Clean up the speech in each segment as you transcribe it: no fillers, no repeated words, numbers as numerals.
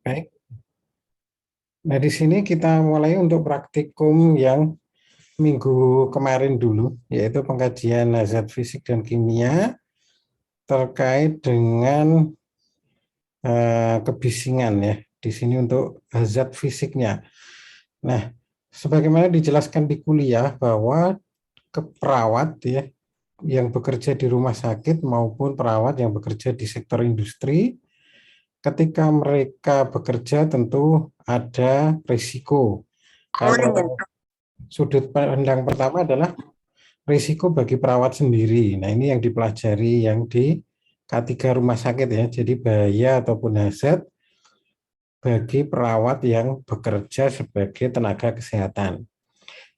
Baik. Nah, di sini kita mulai untuk praktikum yang minggu kemarin dulu, yaitu pengkajian zat fisik dan kimia terkait dengan kebisingan ya. Di sini untuk zat fisiknya. Nah, sebagaimana dijelaskan di kuliah bahwa perawat ya yang bekerja di rumah sakit maupun perawat yang bekerja di sektor industri, ketika mereka bekerja tentu ada risiko. Kalau sudut pandang pertama adalah risiko bagi perawat sendiri. Nah, ini yang dipelajari yang di K3 rumah sakit ya. Jadi bahaya ataupun hazard bagi perawat yang bekerja sebagai tenaga kesehatan.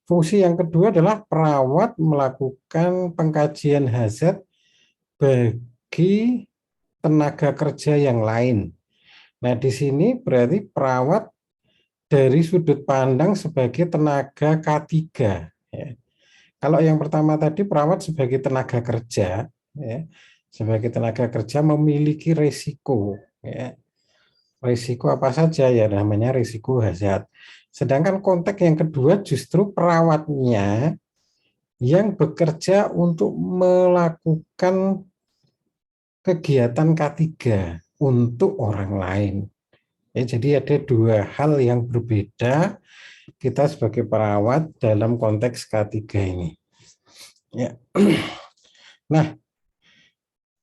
Fungsi yang kedua adalah perawat melakukan pengkajian hazard bagi tenaga kerja yang lain. Nah, di sini berarti perawat dari sudut pandang sebagai tenaga K3. Ya. Kalau yang pertama tadi perawat sebagai tenaga kerja, ya, sebagai tenaga kerja memiliki risiko. Ya. Risiko apa saja ya namanya risiko hazard. Sedangkan konteks yang kedua justru perawatnya yang bekerja untuk melakukan kegiatan K3 untuk orang lain. Ya, jadi ada dua hal yang berbeda kita sebagai perawat dalam konteks K3 ini. Ya. Nah,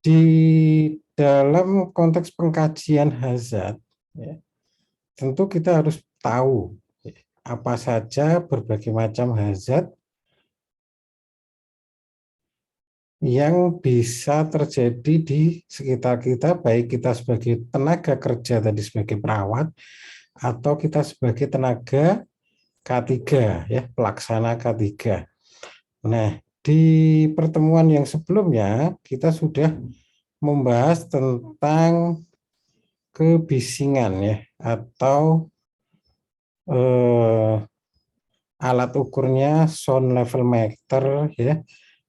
di dalam konteks pengkajian hazard, ya, tentu kita harus tahu ya, apa saja berbagai macam hazard yang bisa terjadi di sekitar kita, baik kita sebagai tenaga kerja tadi sebagai perawat, atau kita sebagai tenaga K3, ya, pelaksana K3. Nah, di pertemuan yang sebelumnya kita sudah membahas tentang kebisingan ya atau alat ukurnya sound level meter ya.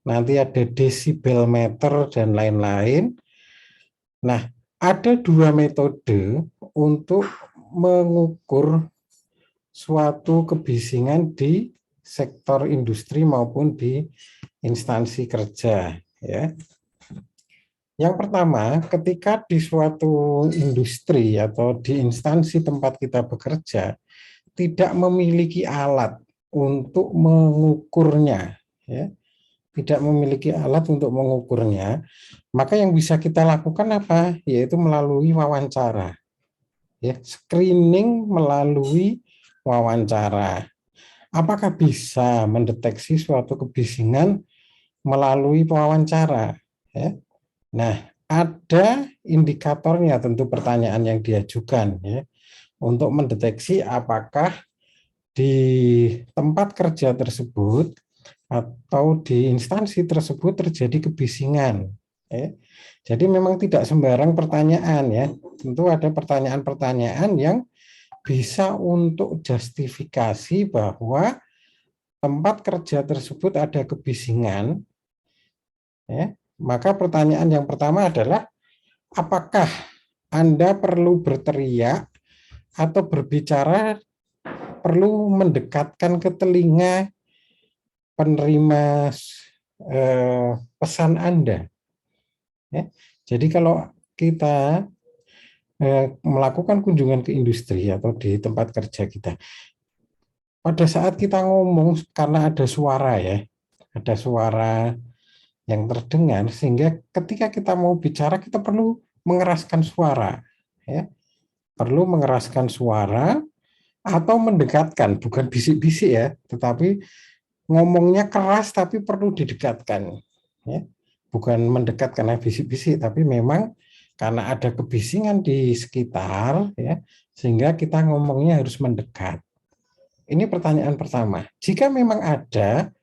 Nanti ada desibel meter dan lain-lain. Nah, ada dua metode untuk mengukur suatu kebisingan di sektor industri maupun di instansi kerja ya. Yang pertama, ketika di suatu industri atau di instansi tempat kita bekerja tidak memiliki alat untuk mengukurnya, ya, tidak memiliki alat untuk mengukurnya, maka yang bisa kita lakukan apa? Yaitu melalui wawancara, ya, screening melalui wawancara. Apakah bisa mendeteksi suatu kebisingan melalui wawancara? Ya. Nah, ada indikatornya tentu pertanyaan yang diajukan ya untuk mendeteksi apakah di tempat kerja tersebut atau di instansi tersebut terjadi kebisingan. Ya. Jadi memang tidak sembarang pertanyaan ya, tentu ada pertanyaan-pertanyaan yang bisa untuk justifikasi bahwa tempat kerja tersebut ada kebisingan. Ya. Maka pertanyaan yang pertama adalah apakah Anda perlu berteriak atau berbicara perlu mendekatkan ke telinga penerima pesan Anda. Ya. Jadi kalau kita melakukan kunjungan ke industri atau di tempat kerja kita, pada saat kita ngomong karena ada suara ya, ada suara yang terdengar sehingga ketika kita mau bicara kita perlu mengeraskan suara, ya, perlu mengeraskan suara atau mendekatkan, bukan bisik-bisik ya, tetapi ngomongnya keras tapi perlu didekatkan, ya. Bukan mendekat karena bisik-bisik, tapi memang karena ada kebisingan di sekitar, ya, sehingga kita ngomongnya harus mendekat. Ini pertanyaan pertama. Jika memang ada,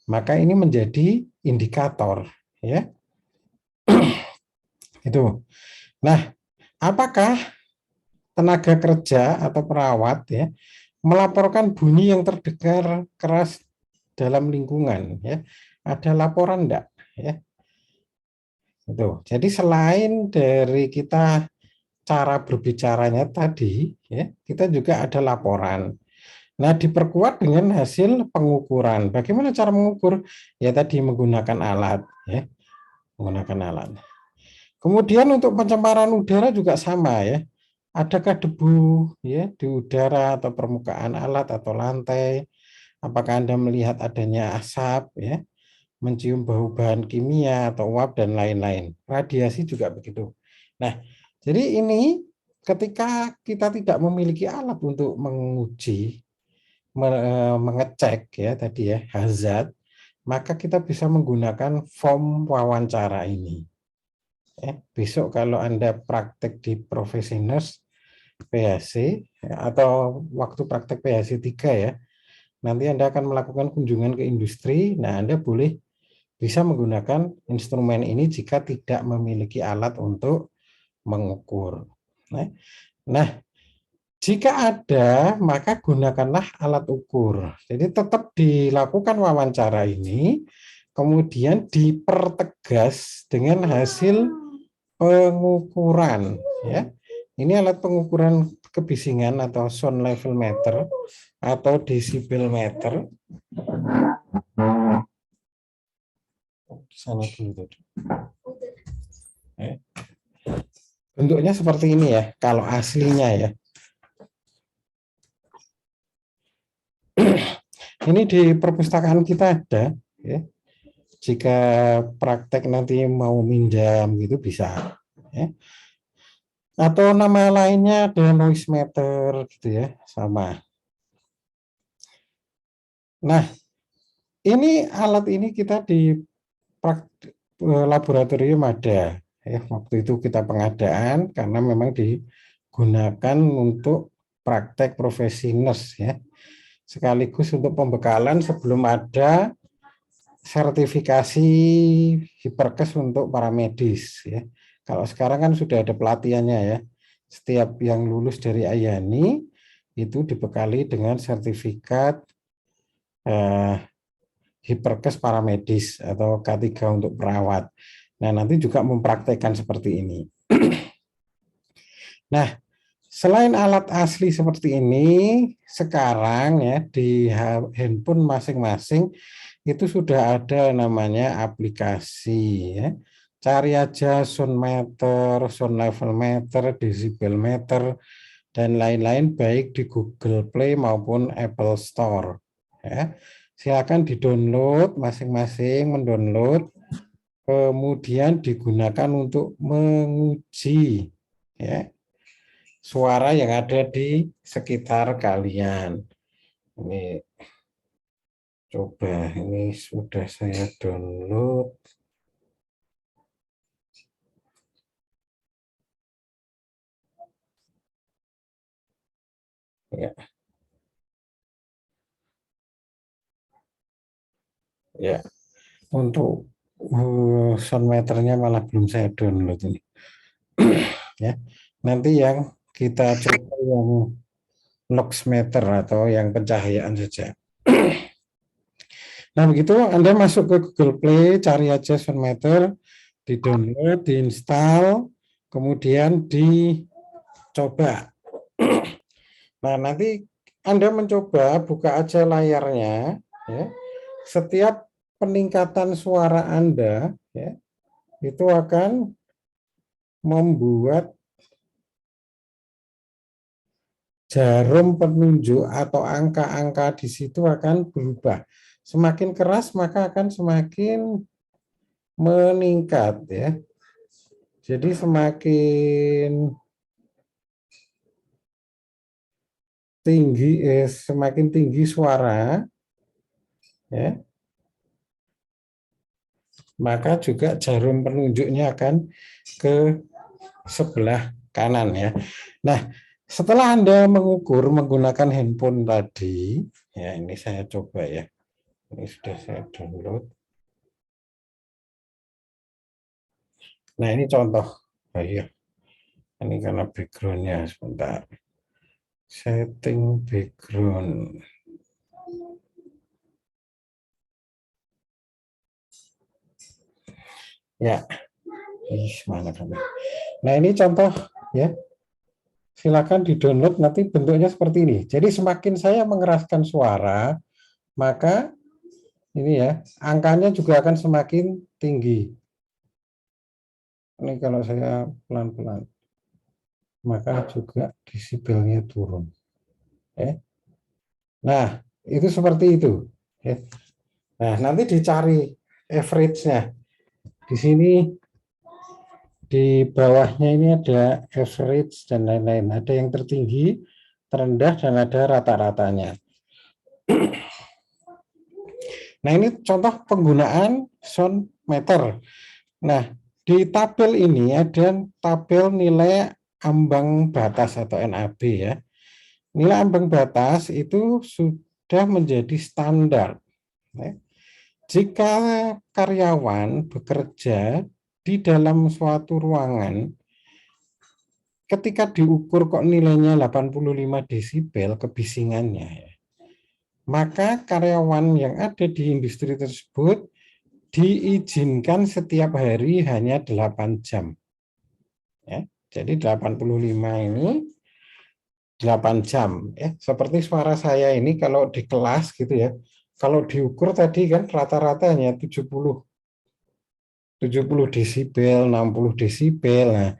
maka ini menjadi indikator, ya. Itu. Nah, apakah tenaga kerja atau perawat ya melaporkan bunyi yang terdengar keras dalam lingkungan ya? Ada laporan enggak ya? Itu. Jadi selain dari kita cara berbicaranya tadi, ya, kita juga ada laporan. Nah, diperkuat dengan hasil pengukuran. Bagaimana cara mengukur? Ya tadi menggunakan alat, ya, menggunakan alat. Kemudian untuk pencemaran udara juga sama, ya. Adakah debu, ya, di udara atau permukaan alat atau lantai? Apakah Anda melihat adanya asap, ya, mencium bau bahan kimia atau uap dan lain-lain. Radiasi juga begitu. Nah, jadi ini ketika kita tidak memiliki alat untuk menguji, mengecek ya tadi ya hazard, maka kita bisa menggunakan form wawancara ini. Besok kalau Anda praktek di Profesi Nurse PHC atau waktu praktek PHC 3 ya, nanti Anda akan melakukan kunjungan ke industri. Nah, Anda boleh bisa menggunakan instrumen ini jika tidak memiliki alat untuk mengukur. Nah, jika ada, maka gunakanlah alat ukur. Jadi tetap dilakukan wawancara ini, kemudian dipertegas dengan hasil pengukuran. Ya, ini alat pengukuran kebisingan atau sound level meter atau desibel meter. Sana dulu. Bentuknya seperti ini ya, kalau aslinya ya. Ini di perpustakaan kita ada, ya. Jika praktek nanti mau minjam gitu bisa, ya. Atau nama lainnya ada noise meter gitu ya, sama. Nah, ini alat ini kita di laboratorium ada. Ya, waktu itu kita pengadaan karena memang digunakan untuk praktek profesi nurse ya. Sekaligus untuk pembekalan sebelum ada sertifikasi hiperkes untuk para medis ya. Kalau sekarang kan sudah ada pelatihannya ya. Setiap yang lulus dari Ayani itu dibekali dengan sertifikat hiperkes para medis atau K3 untuk perawat. Nah, nanti juga mempraktekkan seperti ini. Nah, selain alat asli seperti ini, sekarang ya di handphone masing-masing itu sudah ada namanya aplikasi ya. Cari aja sound meter, sound level meter, decibel meter, dan lain-lain baik di Google Play maupun Apple Store. Ya. Silakan di-download masing-masing, mendownload, kemudian digunakan untuk menguji ya, suara yang ada di sekitar kalian. Ini coba, ini sudah saya download. Ya. Ya, untuk sound meternya malah belum saya download ini. Ya, nanti yang kita coba yang lux meter atau yang pencahayaan saja. Nah, begitu Anda masuk ke Google Play, cari aja sound meter, di-download, diinstal, kemudian dicoba. Nah, nanti Anda mencoba, buka aja layarnya, ya. Setiap peningkatan suara Anda, ya, itu akan membuat jarum penunjuk atau angka-angka di situ akan berubah. Semakin keras maka akan semakin meningkat ya. Jadi semakin tinggi suara ya, maka juga jarum penunjuknya akan ke sebelah kanan ya. Nah, setelah Anda mengukur menggunakan handphone tadi, ya ini saya coba ya. Ini sudah saya download. Nah, ini contoh. Oh, iya. Ini karena backgroundnya sebentar. Setting background. Ya, mana kami? Nah, ini contoh ya. Silakan di-download, nanti bentuknya seperti ini. Jadi semakin saya mengeraskan suara, maka ini ya, angkanya juga akan semakin tinggi. Ini kalau saya pelan-pelan, maka juga desibelnya turun. Nah, itu seperti itu. Nah, nanti dicari average-nya. Di sini di bawahnya ini ada average dan lain-lain. Ada yang tertinggi, terendah, dan ada rata-ratanya. Nah, ini contoh penggunaan sound meter. Nah, di tabel ini ada tabel nilai ambang batas atau NAB ya. Nilai ambang batas itu sudah menjadi standar. Jika karyawan bekerja di dalam suatu ruangan, ketika diukur kok nilainya 85 desibel kebisingannya, maka karyawan yang ada di industri tersebut diizinkan setiap hari hanya 8 jam. Ya, jadi 85 ini 8 jam. Seperti suara saya ini kalau di kelas gitu ya, kalau diukur tadi kan rata-rata hanya 70 desibel, 60 desibel. Nah,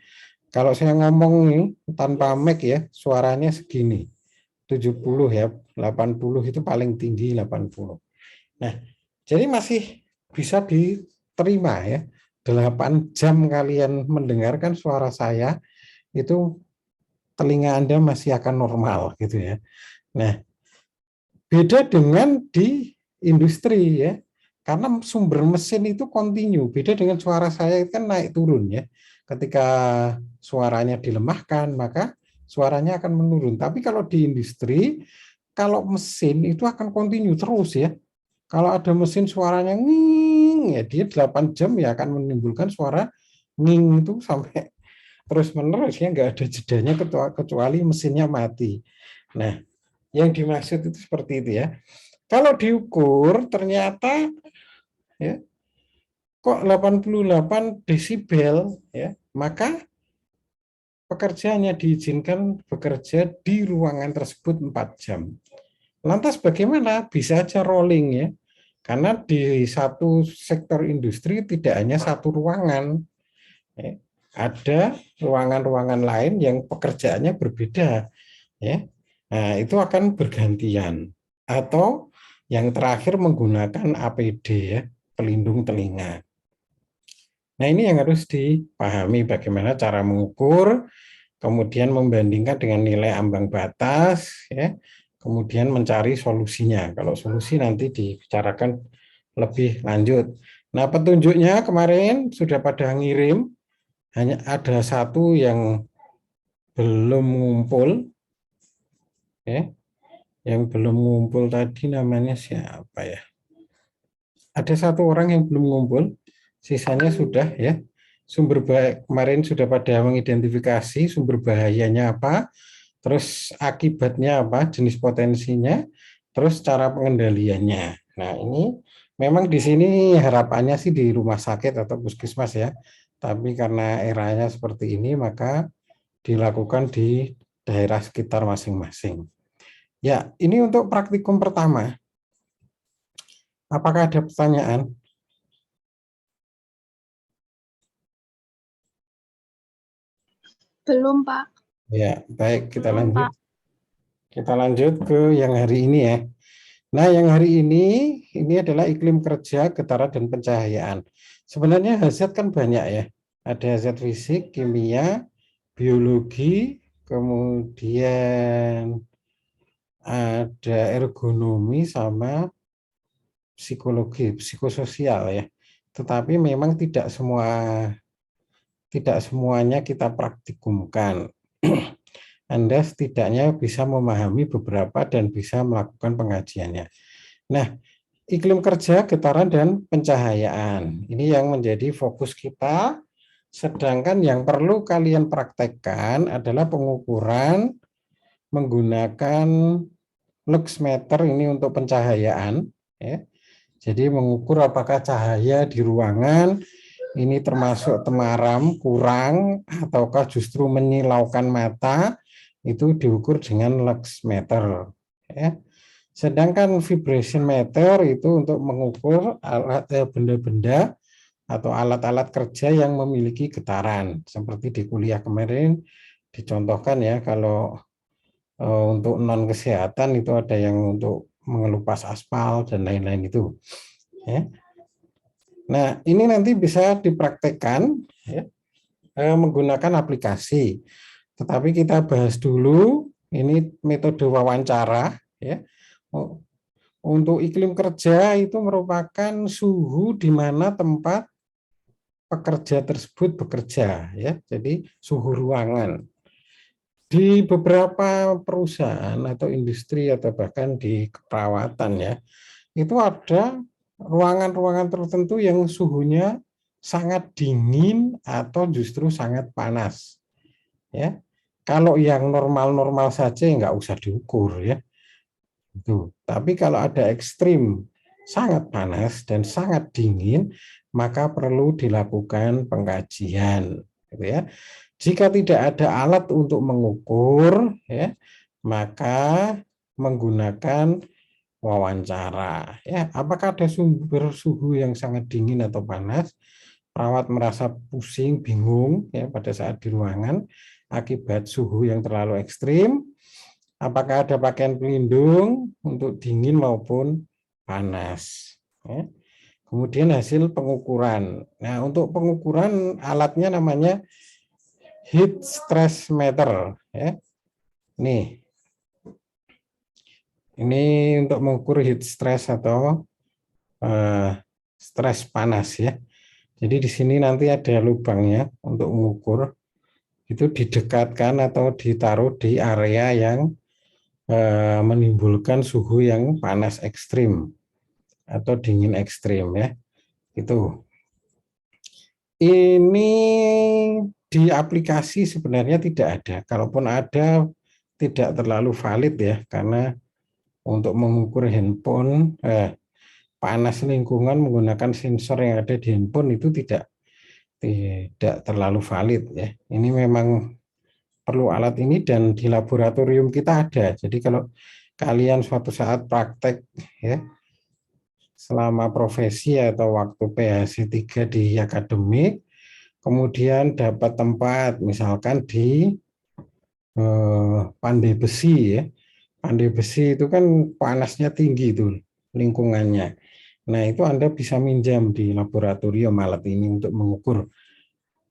kalau saya ngomong ini tanpa mic ya, suaranya segini. 70 ya, 80 itu paling tinggi 80. Nah, jadi masih bisa diterima ya. 8 jam kalian mendengarkan suara saya, itu telinga Anda masih akan normal gitu ya. Nah, beda dengan di industri ya. Karena sumber mesin itu kontinu, beda dengan suara saya itu kan naik turun ya. Ketika suaranya dilemahkan, maka suaranya akan menurun. Tapi kalau di industri, kalau mesin itu akan kontinu terus ya. Kalau ada mesin suaranya nging, ya dia 8 jam ya akan menimbulkan suara nging itu sampai terus menerus ya, nggak ada jedanya kecuali mesinnya mati. Nah, yang dimaksud itu seperti itu ya. Kalau diukur ternyata ya kok 88 desibel ya, maka pekerjaannya diizinkan bekerja di ruangan tersebut 4 jam. Lantas bagaimana? Bisa aja rolling ya. Karena di satu sektor industri tidak hanya satu ruangan. Ya. Ada ruangan-ruangan lain yang pekerjaannya berbeda. Ya. Nah, itu akan bergantian. Atau yang terakhir menggunakan APD ya, pelindung telinga. Nah, ini yang harus dipahami bagaimana cara mengukur, kemudian membandingkan dengan nilai ambang batas, ya, kemudian mencari solusinya. Kalau solusi nanti dibicarakan lebih lanjut. Nah, petunjuknya kemarin sudah pada ngirim, hanya ada satu yang belum ngumpul, ya, yang belum ngumpul tadi namanya siapa ya? Ada satu orang yang belum ngumpul, sisanya sudah ya. Sumber bahaya kemarin sudah pada mengidentifikasi sumber bahayanya apa, terus akibatnya apa, jenis potensinya, terus cara pengendaliannya. Nah, ini memang di sini harapannya sih di rumah sakit atau puskesmas ya. Tapi karena eranya seperti ini, maka dilakukan di daerah sekitar masing-masing. Ya, ini untuk praktikum pertama. Apakah ada pertanyaan? Belum, Pak. Ya, baik, kita Belum, lanjut. Pak. Kita lanjut ke yang hari ini ya. Nah, yang hari ini adalah iklim kerja, getaran, dan pencahayaan. Sebenarnya hazard kan banyak ya. Ada hazard fisik, kimia, biologi, kemudian ada ergonomi sama psikologi, psikososial ya. Tetapi memang tidak semuanya kita praktikumkan. Anda setidaknya bisa memahami beberapa dan bisa melakukan pengajiannya. Nah, iklim kerja, getaran, dan pencahayaan. Ini yang menjadi fokus kita. Sedangkan yang perlu kalian praktekkan adalah pengukuran menggunakan lux meter ini untuk pencahayaan. Ya. Jadi mengukur apakah cahaya di ruangan ini termasuk temaram, kurang, ataukah justru menyilaukan mata, itu diukur dengan luxmeter, ya. Sedangkan vibration meter itu untuk mengukur benda-benda atau alat-alat kerja yang memiliki getaran. Seperti di kuliah kemarin dicontohkan ya, kalau untuk non kesehatan itu ada yang untuk mengelupas aspal dan lain-lain itu. Ya. Nah, ini nanti bisa dipraktekkan ya, menggunakan aplikasi. Tetapi kita bahas dulu ini metode wawancara ya. Untuk iklim kerja itu merupakan suhu di mana tempat pekerja tersebut bekerja ya. Jadi suhu ruangan. Di beberapa perusahaan atau industri atau bahkan di keperawatan ya, itu ada ruangan-ruangan tertentu yang suhunya sangat dingin atau justru sangat panas. Ya, kalau yang normal-normal saja nggak usah diukur ya. Itu. Tapi kalau ada ekstrim sangat panas dan sangat dingin, maka perlu dilakukan pengkajian, gitu ya. Jika tidak ada alat untuk mengukur, ya, maka menggunakan wawancara. Ya, apakah ada sumber suhu yang sangat dingin atau panas? Perawat merasa pusing, bingung ya pada saat di ruangan akibat suhu yang terlalu ekstrim. Apakah ada pakaian pelindung untuk dingin maupun panas? Ya. Kemudian hasil pengukuran. Nah, untuk pengukuran alatnya namanya heat stress meter. Ya. Ini untuk mengukur heat stress atau stres panas ya. Jadi di sini nanti ada lubangnya untuk mengukur. Itu didekatkan atau ditaruh di area yang menimbulkan suhu yang panas ekstrim atau dingin ekstrim ya. Itu. Ini di aplikasi sebenarnya tidak ada. Kalaupun ada tidak terlalu valid ya, karena untuk mengukur handphone panas lingkungan menggunakan sensor yang ada di handphone itu tidak terlalu valid ya. Ini memang perlu alat ini dan di laboratorium kita ada. Jadi kalau kalian suatu saat praktek ya selama profesi atau waktu PhD 3 di akademik, kemudian dapat tempat misalkan di Pandai Besi ya. Pandai Besi itu kan panasnya tinggi itu lingkungannya. Nah, itu Anda bisa minjam di laboratorium alat ini untuk mengukur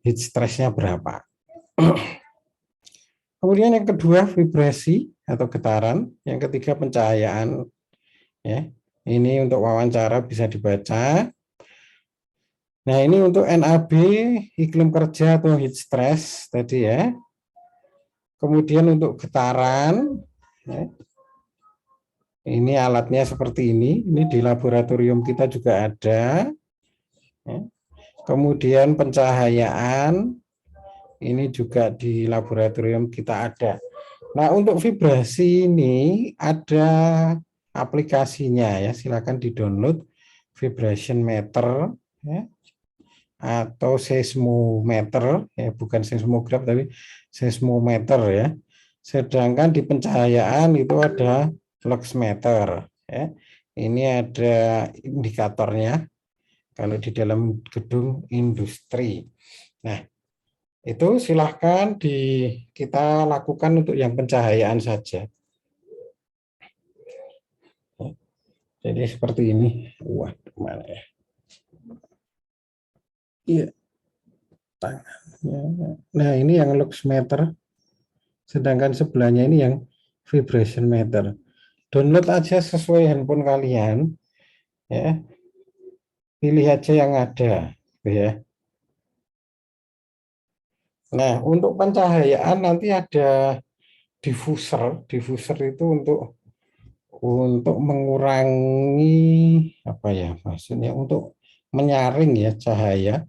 heat stress-nya berapa. Kemudian yang kedua vibrasi atau getaran, yang ketiga pencahayaan. Ya, ini untuk wawancara bisa dibaca. Nah, ini untuk NAB iklim kerja atau heat stress tadi ya. Kemudian untuk getaran, ya, ini alatnya seperti ini. Ini di laboratorium kita juga ada. Ya. Kemudian pencahayaan, ini juga di laboratorium kita ada. Nah, untuk vibrasi ini ada aplikasinya ya, silakan di-download vibration meter ya, atau seismometer ya, bukan seismograf tapi seismometer ya. Sedangkan di pencahayaan itu ada luxmeter ya. Ini ada indikatornya kalau di dalam gedung industri. Nah, itu silahkan kita lakukan untuk yang pencahayaan saja. Jadi seperti ini. Wah, mana ya? Iya. Nah, ini yang luxmeter. Sedangkan sebelahnya ini yang vibration meter. Download aja sesuai handphone kalian. Ya. Pilih aja yang ada. Ya. Nah, untuk pencahayaan nanti ada diffuser. Diffuser itu untuk mengurangi apa ya maksudnya, untuk menyaring ya cahaya.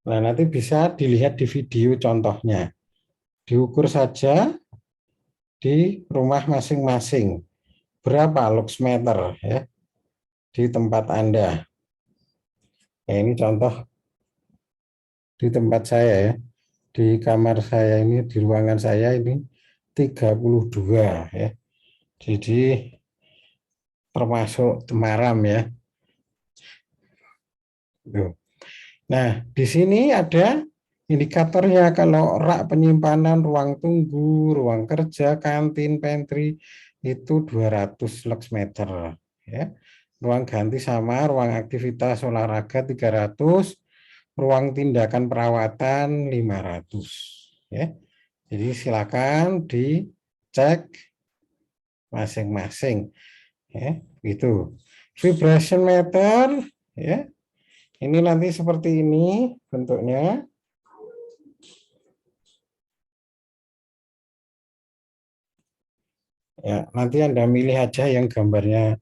Nah, nanti bisa dilihat di video contohnya. Diukur saja di rumah masing-masing berapa luxmeter ya di tempat Anda. Ya, ini contoh di tempat saya ya, di kamar saya ini, di ruangan saya ini 32 ya. Jadi termasuk Temaram ya. Tuh. Nah, di sini ada indikatornya kalau rak penyimpanan, ruang tunggu, ruang kerja, kantin, pantry itu 200 lux meter ya. Ruang ganti sama ruang aktivitas olahraga 300, ruang tindakan perawatan 500 ya. Jadi silakan dicek masing-masing ya. Itu. Vibration meter ya. Ini nanti seperti ini bentuknya. Ya, nanti Anda milih aja yang gambarnya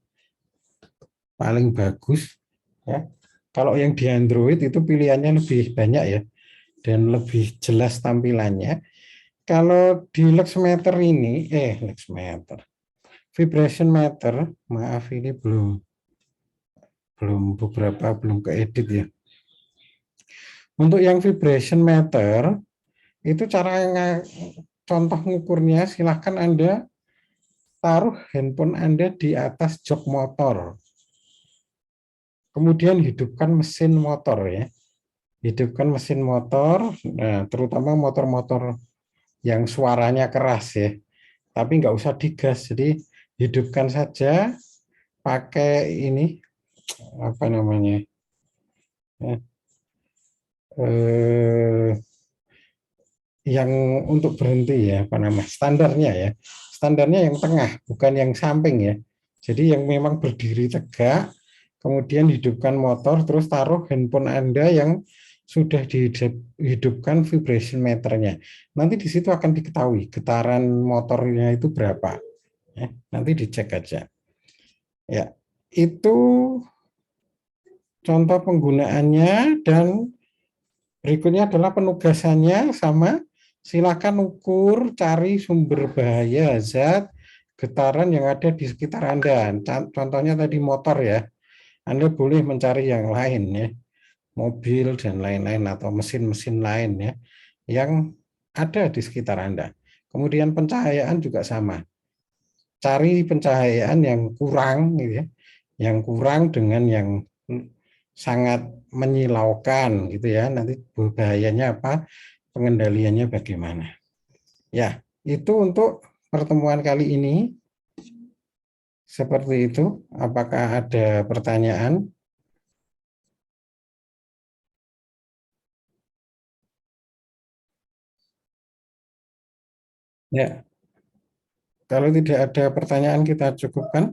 paling bagus ya. Kalau yang di Android itu pilihannya lebih banyak ya dan lebih jelas tampilannya. Kalau di Luxmeter ini Luxmeter. Vibration meter, maaf ini belum keedit ya. Untuk yang vibration meter itu contoh ngukurnya silahkan Anda taruh handphone Anda di atas jok motor. Kemudian hidupkan mesin motor ya. Hidupkan mesin motor, nah, terutama motor-motor yang suaranya keras ya. Tapi nggak usah digas, jadi hidupkan saja pakai ini apa namanya ya, eh, yang untuk berhenti ya apa nama standarnya ya. Standarnya yang tengah, bukan yang samping ya. Jadi yang memang berdiri tegak, kemudian hidupkan motor, terus taruh handphone Anda yang sudah dihidupkan vibration meternya. Nanti di situ akan diketahui getaran motornya itu berapa. Ya, nanti dicek aja. Ya, itu contoh penggunaannya dan berikutnya adalah penugasannya sama. Silakan ukur, cari sumber bahaya zat getaran yang ada di sekitar Anda. Contohnya tadi motor ya. Anda boleh mencari yang lain ya, mobil dan lain-lain atau mesin-mesin lain ya yang ada di sekitar Anda. Kemudian pencahayaan juga sama. Cari pencahayaan yang kurang gitu ya. Yang kurang dengan yang sangat menyilaukan gitu ya. Nanti bahayanya apa? Pengendaliannya bagaimana. Ya, itu untuk pertemuan kali ini. Seperti itu. Apakah ada pertanyaan? Ya, kalau tidak ada pertanyaan kita cukupkan.